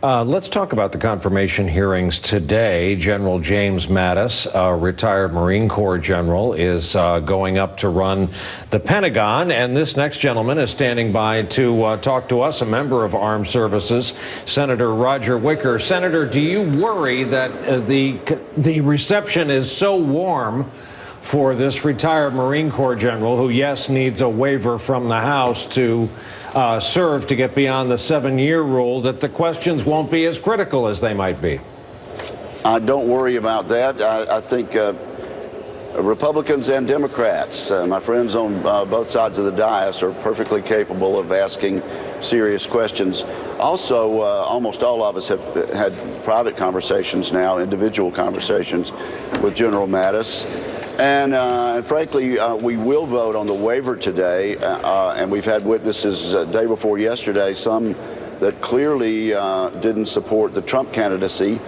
Let's talk about the confirmation hearings today. General James Mattis, a retired Marine Corps general, is going up to run the Pentagon. And this next gentleman is standing by to talk to us, a member of Armed Services, Senator Roger Wicker. Senator, do you worry that the reception is so warm for this retired Marine Corps general, who, yes, needs a waiver from the House to serve to get beyond the 7-year rule, that the questions won't be as critical as they might be? I don't worry about that. I think Republicans and Democrats, my friends on both sides of the dais, are perfectly capable of asking serious questions. Also, almost all of us have had private conversations now, individual conversations with General Mattis. And frankly, we will vote on the waiver today, and we've had witnesses day before yesterday, some that clearly didn't support the Trump candidacy,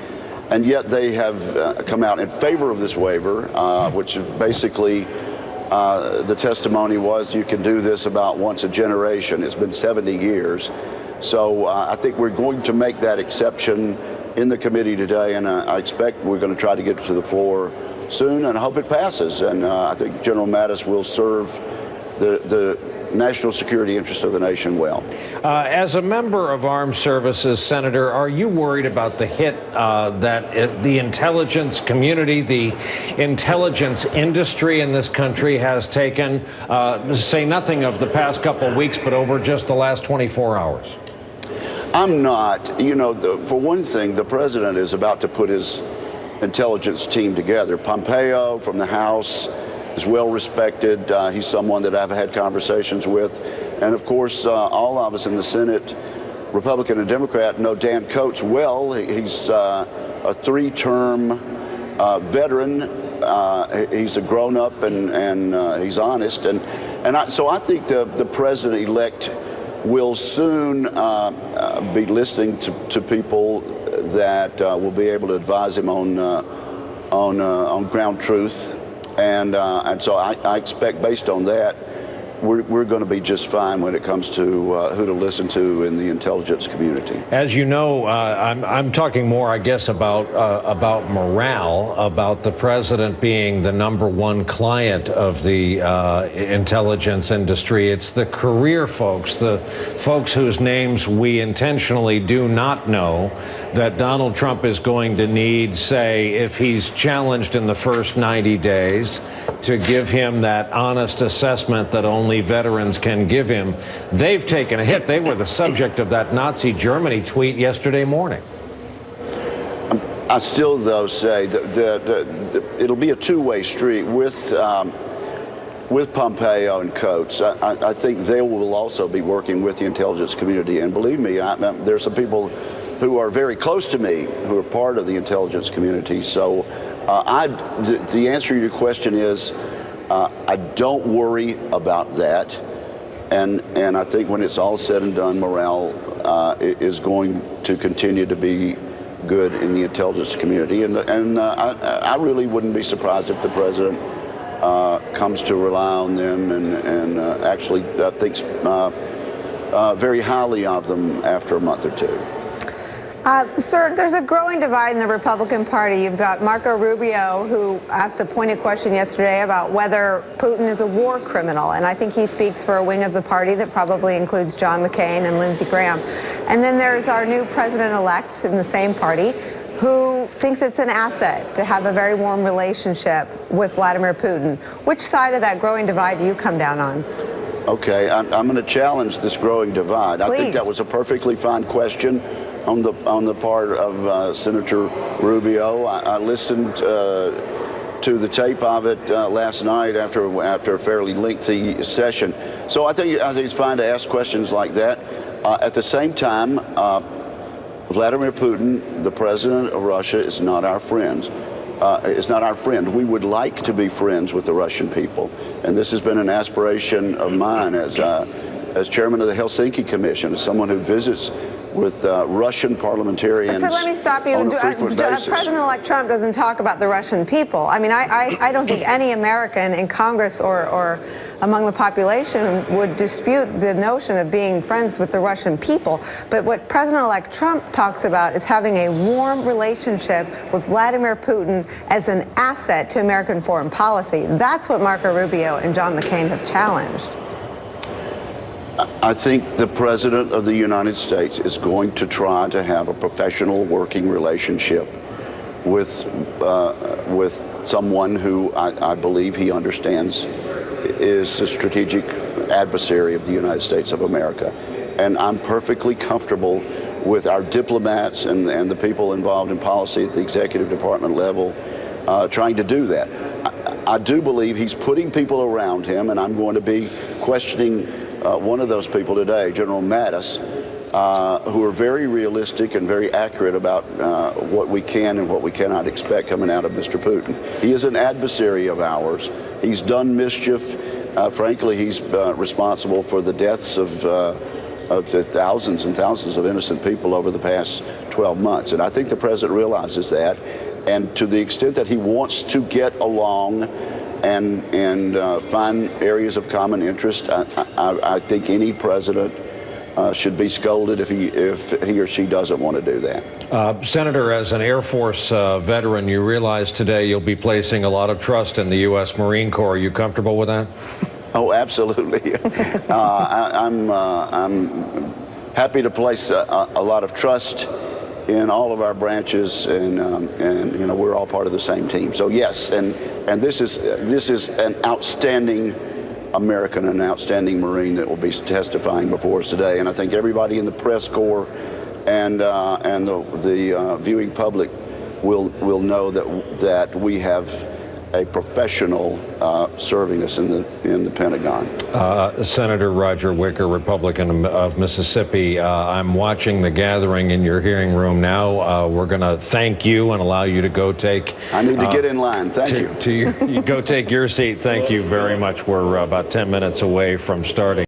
and yet they have come out in favor of this waiver, which basically the testimony was you can do this about once a generation. It's been 70 years. So I think we're going to make that exception in the committee today, and I expect we're going to try to get to the floor soon, and I hope it passes. And I think General Mattis will serve the national security interest of the nation well. As a member of Armed Services, Senator, are you worried about the hit that the intelligence community, the intelligence industry in this country has taken, say nothing of the past couple of weeks, but over just the last 24 hours? I'm not. You know, for one thing, the president is about to put his intelligence team together. Pompeo from the House is well respected. He's someone that I've had conversations with. And of course, all of us in the Senate, Republican and Democrat, know Dan Coats well. He's a 3-term veteran. He's a grown-up and he's honest. So I think the president-elect will soon be listening to people that will be able to advise him on ground truth, and so I expect, based on that, we're going to be just fine when it comes to who to listen to in the intelligence community. As you know, I'm talking more, I guess, about morale, about the president being the #1 client of the intelligence industry. It's the career folks, the folks whose names we intentionally do not know, that Donald Trump is going to need, say, if he's challenged in the first 90 days, to give him that honest assessment that only veterans can give him. They've taken a hit. They were the subject of that Nazi Germany tweet yesterday morning. I still, though, say that it'll be a two-way street with Pompeo and Coats. I think they will also be working with the intelligence community. And believe me, there's some people who are very close to me who are part of the intelligence community. So the answer to your question is I don't worry about that. And I think when it's all said and done, morale is going to continue to be good in the intelligence community. And I really wouldn't be surprised if the president comes to rely on them and actually thinks very highly of them after a month or two. Sir, there's a growing divide in the Republican Party. You've got Marco Rubio, who asked a pointed question yesterday about whether Putin is a war criminal. And I think he speaks for a wing of the party that probably includes John McCain and Lindsey Graham. And then there's our new president-elect in the same party, who thinks it's an asset to have a very warm relationship with Vladimir Putin. Which side of that growing divide do you come down on? Okay, I'm going to challenge this growing divide. Please. I think that was a perfectly fine question on the part of Senator Rubio. I listened to the tape of it last night after a fairly lengthy session. So I think it's fine to ask questions like that. At the same time, Vladimir Putin, the president of Russia, is not our friend. Is not our friend. We would like to be friends with the Russian people, and this has been an aspiration of mine as chairman of the Helsinki Commission, as someone who visits Russian parliamentarians. So let me stop you. On a frequent basis. President-elect Trump doesn't talk about the Russian people. I mean, I don't think any American in Congress or among the population would dispute the notion of being friends with the Russian people. But what President-elect Trump talks about is having a warm relationship with Vladimir Putin as an asset to American foreign policy. That's what Marco Rubio and John McCain have challenged. I think the President of the United States is going to try to have a professional working relationship with someone who I believe he understands is a strategic adversary of the United States of America. And I'm perfectly comfortable with our diplomats and the people involved in policy at the executive department level trying to do that. I do believe he's putting people around him, and I'm going to be questioning one of those people today, General Mattis, who are very realistic and very accurate about what we can and what we cannot expect coming out of Mr. Putin. He is an adversary of ours. He's done mischief. Frankly, he's responsible for the deaths of the thousands and thousands of innocent people over the past 12 months. And I think the president realizes that. And to the extent that he wants to get along and find areas of common interest, I think any president should be scolded if he or she doesn't want to do that. Senator, as an Air Force veteran, you realize today you'll be placing a lot of trust in the U.S. Marine Corps. Are you comfortable with that? Oh, absolutely. I'm happy to place a lot of trust in all of our branches, and you know, we're all part of the same team. So yes, and this is an outstanding American, an outstanding Marine that will be testifying before us today. And I think everybody in the press corps and the viewing public will know that we have a professional serving us in the Pentagon. Senator Roger Wicker, Republican of Mississippi, I'm watching the gathering in your hearing room now. We're going to thank you and allow you to go take. I need to get in line. Thank you. You go take your seat. Thank you very much. We're about 10 minutes away from starting.